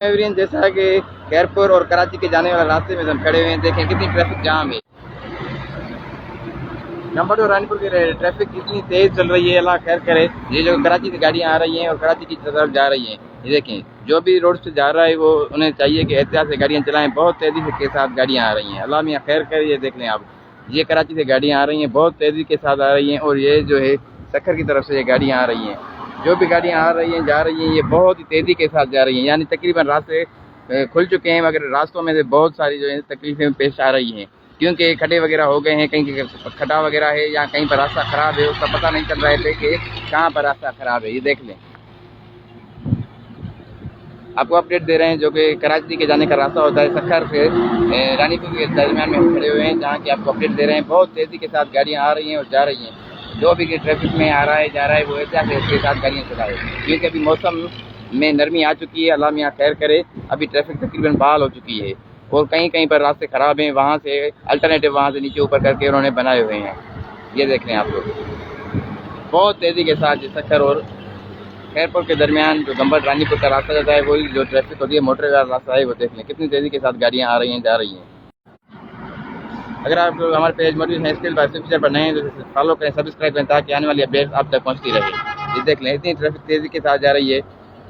एवरियन जैसा कि खैरपुर और कराची के जाने वाले रास्ते में हम खड़े हुए हैं, देखें कितनी ट्रैफिक जाम है। नंबर 2 रानीपुर की ट्रैफिक इतनी तेज़ चल रही है, अल्लाह खैर करे। ये जो कराची से गाड़ियाँ आ रही हैं और कराची की तरफ जा रही हैं, ये देखें जो भी रोड से जा रहा है वो उन्हें चाहिए कि एहतियात से गाड़ियाँ चलाएं। बहुत तेज़ी से के साथ गाड़ियाँ आ रही हैं, अल्लाह मियाँ खैर करे। ये देख लें आप, ये कराची से गाड़ियाँ आ रही हैं, बहुत तेज़ी के साथ आ रही हैं। और ये जो है सक्खर की तरफ से ये गाड़ियाँ आ रही हैं, जो भी गाड़ियाँ आ रही हैं जा रही हैं, ये बहुत ही तेज़ी के साथ जा रही हैं। यानी तकरीबन रास्ते खुल चुके हैं, मगर रास्तों में से बहुत सारी जो है तकलीफें पेश आ रही हैं, क्योंकि खड्डे वगैरह हो गए हैं, कहीं खड्डा वगैरह है या कहीं पर रास्ता ख़राब है, उसका पता नहीं चल रहा है कि कहाँ पर रास्ता ख़राब है। ये देख लें, आपको अपडेट दे रहे हैं जो कि कराची के जाने का रास्ता होता है सक्खर से रानीपुर के दरमियान में हम खड़े हुए हैं, जहाँ की आपको अपडेट दे रहे हैं। बहुत तेज़ी के साथ गाड़ियाँ आ रही हैं और जा रही हैं। जो भी ट्रैफिक में आ रहा है जा रहा है वो एहतियात से उसके साथ गाड़ियाँ चलाए, क्योंकि अभी मौसम में नरमी आ चुकी है, अल्लाह मियाँ खैर करे। अभी ट्रैफिक तकरीबन बहाल हो चुकी है और कहीं कहीं पर रास्ते ख़राब हैं, वहाँ से अल्टरनेटिव वहाँ से नीचे ऊपर करके उन्होंने बनाए हुए हैं। ये देख लें आप लोग, बहुत तेज़ी के साथ सक्खर और खैरपुर के दरमियान जो गंबर रानीपुर का रास्ता जाता है, वही जो ट्रैफिक होती है मोटरवे वाला रास्ता है, वो देख लें कितनी तेज़ी के साथ गाड़ियाँ आ रही हैं जा रही हैं। अगर आप हमारे पेज मौजूद हैं स्किल बाय फीचर पर नए हैं तो फॉलो करें, सब्सक्राइब करें, ताकि आने वाली अपडेट्स आप तक पहुँचती रहे। ये देख लें इतनी ट्रैफिक तेज़ी के साथ जा रही है,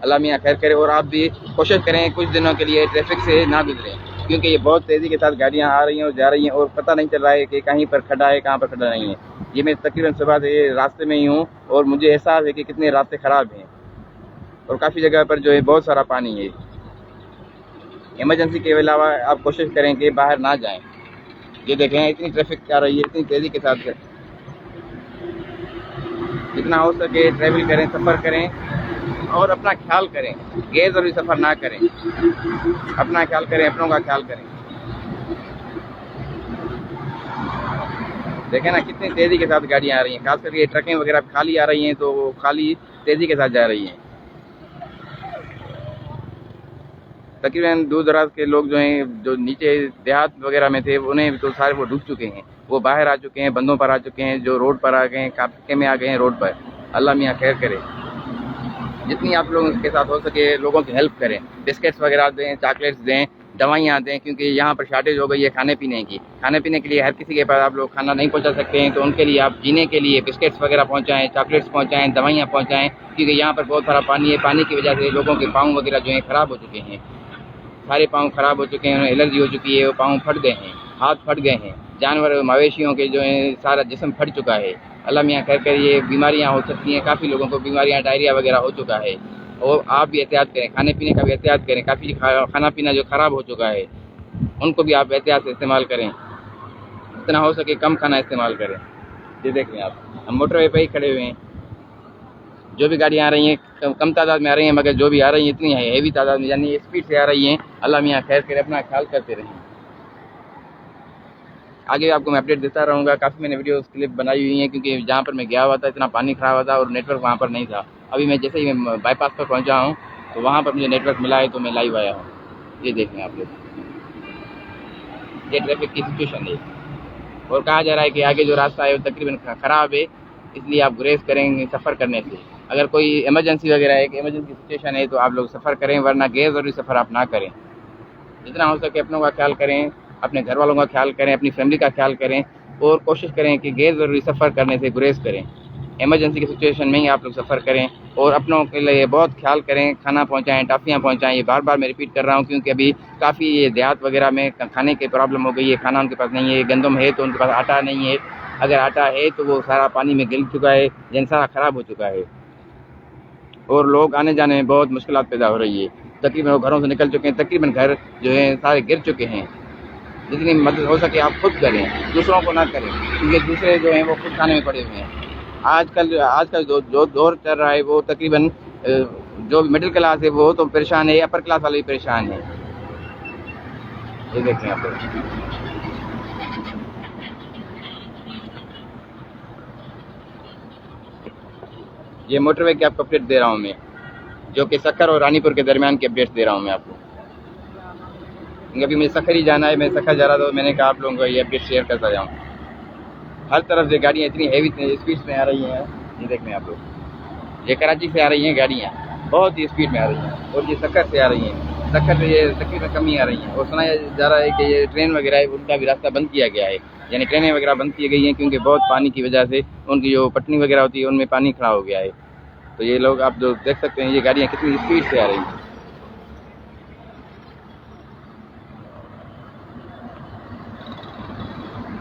अल्लाह मियाँ खैर करे। और आप भी कोशिश करें कुछ दिनों के लिए ट्रैफिक से ना गुजरें, क्योंकि ये बहुत तेज़ी के साथ गाड़ियाँ आ रही हैं और जा रही हैं और पता नहीं चल रहा है कि कहीं पर खड्डा है, कहाँ पर खड्डा नहीं है। ये मैं तकरीबन सुबह से रास्ते में ही हूँ और मुझे एहसास है कि कितने रास्ते ख़राब हैं और काफ़ी जगह पर जो है बहुत सारा पानी है। इमरजेंसी के अलावा आप कोशिश करें कि बाहर ना जाएं। ये देखें इतनी ट्रैफिक आ रही है, इतनी तेज़ी के साथ, जितना हो सके ट्रैवल करें, सफ़र करें और अपना ख्याल करें, गैर ज़रूरी सफ़र ना करें। अपना ख्याल करें, अपनों का ख्याल करें। देखें ना कितनी तेज़ी के साथ गाड़ियाँ आ रही हैं, खास करके ट्रकें वगैरह खाली आ रही हैं तो वो खाली तेज़ी के साथ जा रही हैं। तकरीबन दूर दराज के लोग जो हैं, जो नीचे देहात वगैरह में थे, उन्हें तो सारे वो डूब चुके हैं, वो बाहर आ चुके हैं, बंदों पर आ चुके हैं, जो रोड पर आ गए हैं, काफिले में आ गए हैं रोड पर। अल्लाह मियाँ खैर करे। जितनी आप लोगों के साथ हो सके लोगों की हेल्प करें, बिस्किट्स वगैरह दें, चॉकलेट्स दें, दवाइयाँ दें, क्योंकि यहाँ पर शार्टेज हो गई है खाने पीने की। खाने पीने के लिए हर किसी के पास आप लोग खाना नहीं पहुँचा सकते हैं, तो उनके लिए आप जीने के लिए बिस्किट्स वगैरह पहुँचाएँ, चॉकलेट्स पहुँचाएँ, दवाइयाँ पहुँचाएँ, क्योंकि यहाँ पर बहुत सारा पानी है। पानी की वजह से लोगों के पाँव वगैरह जो हैं ख़राब हो चुके हैं, सारे पाँव ख़राब हो चुके हैं, उन्हें एलर्जी हो चुकी है, वो पाँव फट गए हैं, हाथ फट गए हैं, जानवर मवेशियों के जो है सारा जिस्म फट चुका है। अल्लाह मियाँ खैर कर। ये बीमारियाँ हो सकती हैं, काफ़ी लोगों को बीमारियाँ, डायरिया वगैरह हो चुका है। और आप भी एहतियात करें, खाने पीने का भी एहतियात करें। काफ़ी खाना पीना जो ख़राब हो चुका है उनको भी आप एहतियात से इस्तेमाल करें, जितना हो सके कम खाना इस्तेमाल करें। ये देख लें आप, हम मोटरवे पर ही खड़े हुए हैं। जो भी गाड़ियाँ आ रही हैं कम तादाद में आ रही हैं, मगर जो भी आ रही हैं इतनी हैवी तादाद में, यानी स्पीड से आ रही हैं। अल्लाह मियाँ खैर करे, अपना ख्याल करते रहें। आगे आपको मैं अपडेट देता रहूँगा। काफ़ी मैंने वीडियोस क्लिप बनाई हुई हैं, क्योंकि जहाँ पर मैं गया हुआ था इतना पानी ख़राब हुआ था और नेटवर्क वहाँ पर नहीं था। अभी मैं जैसे ही मैं बाईपास पर पहुँचा हूँ तो वहाँ पर मुझे नेटवर्क मिला है, तो मैं लाइव आया हूँ। ये देखें आप लोग, ये ट्रैफिक की सिचुएशन है। और कहा जा रहा है कि आगे जो रास्ता है वो तकरीबन ख़राब है, इसलिए आप गुरेज करेंगे सफ़र करने से। अगर कोई इमरजेंसी वगैरह है, कि इमरजेंसी सिचुएशन है, तो आप लोग सफ़र करें, वरना गैर ज़रूरी सफ़र आप ना करें। जितना हो सके अपनों का ख्याल करें, अपने घर वालों का ख्याल करें, अपनी फैमिली का ख्याल करें और कोशिश करें कि गैर ज़रूरी सफ़र करने से गुरेज करें। इमरजेंसी की सिचुएशन में ही आप लोग सफ़र करें और अपनों के लिए बहुत ख्याल करें। खाना पहुँचाएँ, टाफ़ियाँ पहुँचाएँ। ये बार बार मैं रिपीट कर रहा हूँ, क्योंकि अभी काफ़ी ये देहात वगैरह में खाने की प्रॉब्लम हो गई है। खाना उनके पास नहीं है, गंदम है तो उनके पास आटा नहीं है, अगर आटा है तो वो सारा पानी में गिर चुका है, यानी सारा ख़राब हो चुका है और लोग आने जाने में बहुत मुश्किलात पैदा हो रही है। तकरीबन वो घरों से निकल चुके हैं, तकरीबन घर जो है सारे गिर चुके हैं। जितनी मदद हो सके आप खुद करें, दूसरों को ना करें, क्योंकि दूसरे जो हैं वो खुद खाने में पड़े हुए हैं। आजकल जो दौर चल रहा है वो तकरीबन जो मिडिल क्लास है वो तो परेशान है, अपर क्लास वाले भी परेशान है। ये देखें आप लोग, ये मोटरवे की आपको अपडेट दे रहा हूँ मैं, जो कि सक्खर और रानीपुर के दरमियान की अपडेट दे रहा हूँ मैं आपको। अभी मुझे सक्खर ही जाना है, मैं सक्खर जा रहा था, तो मैंने कहा आप लोगों को ये अपडेट शेयर करता जाऊँ। हर तरफ से गाड़ियाँ इतनी हैवी स्पीड में आ रही हैं, ये देख लें आप लोग। ये कराची से आ रही हैं गाड़ियाँ, बहुत ही स्पीड में आ रही हैं और ये सक्खर से आ रही हैं। सक्खर से ये तकरीबन कमी आ रही है। और सुनाया जा रहा है कि ये ट्रेन वगैरह है उनका भी रास्ता बंद किया गया है, यानी ट्रेनें वगैरह बंद की गई हैं क्योंकि बहुत पानी की वजह से उनकी जो पटनी वगैरह होती है उनमें पानी खड़ा हो गया है। तो ये लोग आप जो देख सकते हैं ये गाड़ियाँ कितनी स्पीड से आ रही हैं।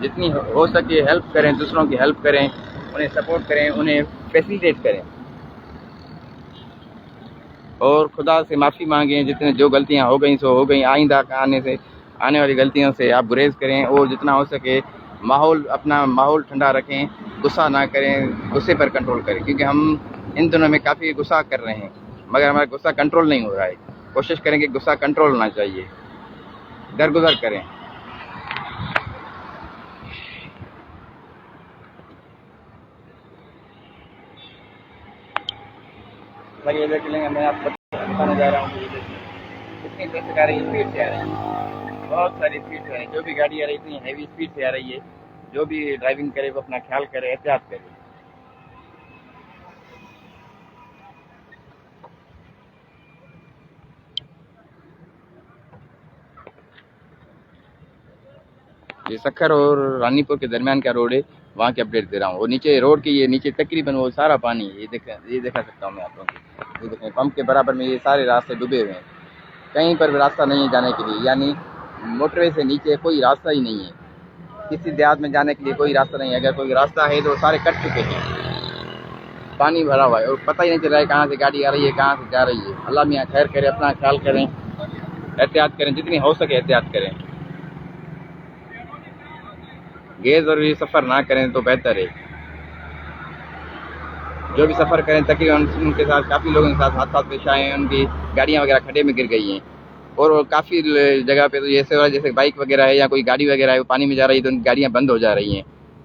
जितनी हो सके हेल्प करें, दूसरों की हेल्प करें, उन्हें सपोर्ट करें, उन्हें फैसिलिटेट करें और खुदा से माफ़ी मांगें। जितने जो गलतियां हो गई सो हो गई, आइंदा आने वाली गलतियों से आप गुरेज करें और जितना हो सके अपना माहौल ठंडा रखें, गुस्सा ना करें, गुस्से पर कंट्रोल करें क्योंकि हम इन दिनों में काफ़ी गुस्सा कर रहे हैं मगर हमारा गुस्सा कंट्रोल नहीं हो रहा है। कोशिश करें कि गुस्सा कंट्रोल होना चाहिए, दरगुजर करें। ये देख लेंगे, मैं आपको बताने जा रहा हूँ कितनी ट्रैफिक आ रही है, स्पीड से आ रही है, बहुत सारी स्पीड से आ रही है। जो भी गाड़ी आ रही है इतनी हैवी स्पीड से आ रही है। जो भी ड्राइविंग करे वो अपना ख्याल करे, एहतियात करे। ये सक्खर और रानीपुर के दरमियान का रोड है, वहाँ की अपडेट दे रहा हूँ। और नीचे रोड के ये नीचे तकरीबन वो सारा पानी है, ये दिखा सकता हूँ मैं आप लोगों को। ये देखें पंप के बराबर में ये सारे रास्ते डूबे हुए हैं, कहीं पर भी रास्ता नहीं है जाने के लिए, यानी मोटरवे से नीचे कोई रास्ता ही नहीं है। किसी देहात में जाने के लिए कोई रास्ता नहीं है, अगर कोई रास्ता है तो सारे कट चुके हैं, पानी भरा हुआ है और पता ही नहीं चल रहा है कहाँ से गाड़ी आ रही है, कहाँ से जा रही है। अल्लाह मियाँ खैर करे, अपना ख्याल करें, एहतियात करें, जितनी हो सके एहतियात करें। गैर ज़रूरी सफ़र ना करें तो बेहतर है। जो भी सफ़र करें तकरीबन उनके साथ काफ़ी लोगों के साथ हादसा पेश आए हैं, उनकी गाड़ियाँ वगैरह खड्डे में गिर गई हैं और काफ़ी जगह पे तो जैसे बाइक वगैरह है या कोई गाड़ी वगैरह है वो पानी में जा रही है तो उनकी गाड़ियाँ बंद हो जा रही हैं।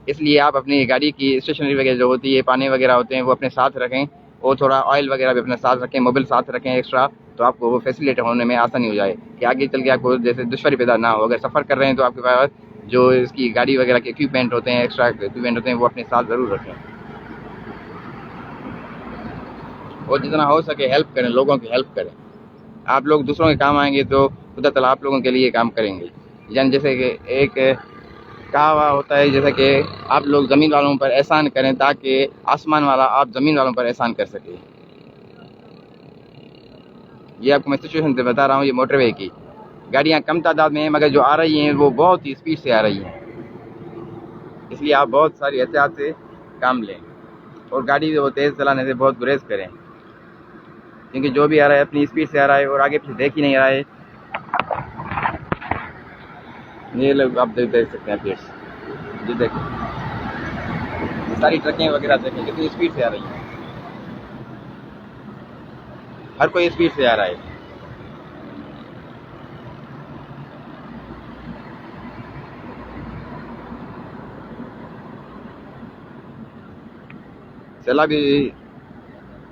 इसलिए आप अपनी गाड़ी की स्टेशनरी वगैरह जो होती है, पानी वगैरह होते हैं, वो अपने साथ रखें और थोड़ा ऑयल वगैरह भी अपने साथ रखें, मोबिल साथ रखें एक्स्ट्रा, तो आपको वो फैसिलिटी होने में आसानी हो जाए कि आगे चल के आपको जैसे दुश्वारी पैदा ना हो। अगर सफ़र कर रहे हैं तो आपके पास जो इसकी गाड़ी वगैरह के इक्विपमेंट होते हैं, एक्स्ट्रा इक्विपमेंट होते हैं, वो अपने साथ ज़रूर रखें और जितना हो सके हेल्प करें, लोगों की हेल्प करें। आप लोग दूसरों के काम आएंगे तो खुदा ताला आप लोगों के लिए काम करेंगे। यानी जैसे कि एक कहावा होता है, जैसे कि आप लोग ज़मीन वालों पर एहसान करें ताकि आसमान वाला आप ज़मीन वालों पर एहसान कर सके। ये आपको मैं सिचुएशन से बता रहा हूँ। ये मोटरवे की गाड़ियाँ कम तादाद में हैं मगर जो आ रही हैं वो बहुत ही स्पीड से आ रही हैं, इसलिए आप बहुत सारी एहतियात से काम लें और गाड़ी वो तेज़ चलाने से बहुत गुरेज करें क्योंकि जो भी आ रहा है अपनी स्पीड से आ रहा है और आगे पीछे देख ही नहीं रहा है। ये लोग आप देख सकते हैं फिर जी, देखें सारी ट्रकें वगैरह देखें कितनी स्पीड से आ रही हैं, हर कोई स्पीड से आ रहा है।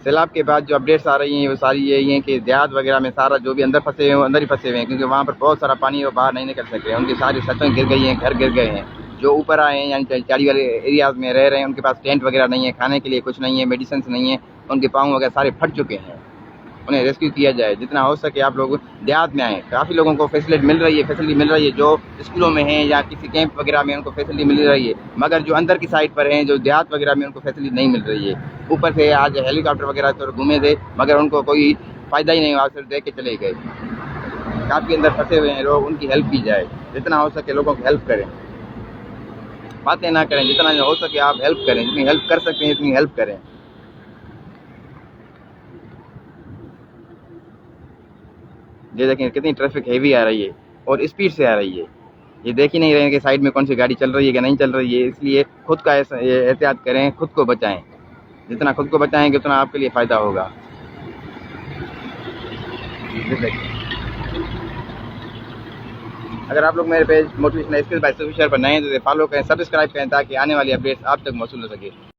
सैलाब के बाद जो अपडेट्स आ रही हैं वो सारी यही हैं कि देहात वगैरह में सारा जो भी अंदर फंसे हैं वो अंदर ही फंसे हुए हैं क्योंकि वहाँ पर बहुत सारा पानी है, वो बाहर नहीं निकल सक रहे हैं। उनकी सारी छतें गिर गई हैं, घर गिर गए हैं। जो ऊपर आए हैं यानी चाड़ी वाले एरियाज़ में रह रहे हैं उनके पास टेंट वगैरह नहीं है, खाने के लिए कुछ नहीं है, मेडिसिन नहीं है, उनके पाँव वगैरह सारे फट चुके हैं। उन्हें रेस्क्यू किया जाए, जितना हो सके आप लोग देहात में आएँ। काफ़ी लोगों को फैसिलिटी मिल रही है, जो स्कूलों में हैं या किसी कैंप वगैरह में उनको फैसिलिटी मिल रही है, मगर जो अंदर की साइड पर हैं, जो देहात वगैरह में उनको फैसिलिटी नहीं मिल रही है। ऊपर से आज हेलीकॉप्टर वगैरह तो घूमे थे मगर उनको कोई फ़ायदा ही नहीं हुआ, सिर्फ देख के चले गए। काफ़ी अंदर फंसे हुए हैं लोग, उनकी हेल्प की जाए, जितना हो सके लोगों की हेल्प करें, बातें ना करें, जितना हो सके आप हेल्प करें, जितनी हेल्प कर सकते हैं इतनी हेल्प करें। ये देखें कितनी ट्रैफिक हैवी आ रही है और स्पीड से आ रही है। ये देख ही नहीं रहे हैं कि साइड में कौन सी गाड़ी चल रही है कि नहीं चल रही है, इसलिए खुद का एहतियात करें, खुद को बचाएं। जितना खुद को बचाएंगे उतना आपके लिए फ़ायदा होगा। अगर आप लोग मेरे page motivational skills by Sufi share पर नए हैं तो फॉलो करें, सब्सक्राइब करें ताकि आने वाली अपडेट्स आप तक मौसूल हो सके।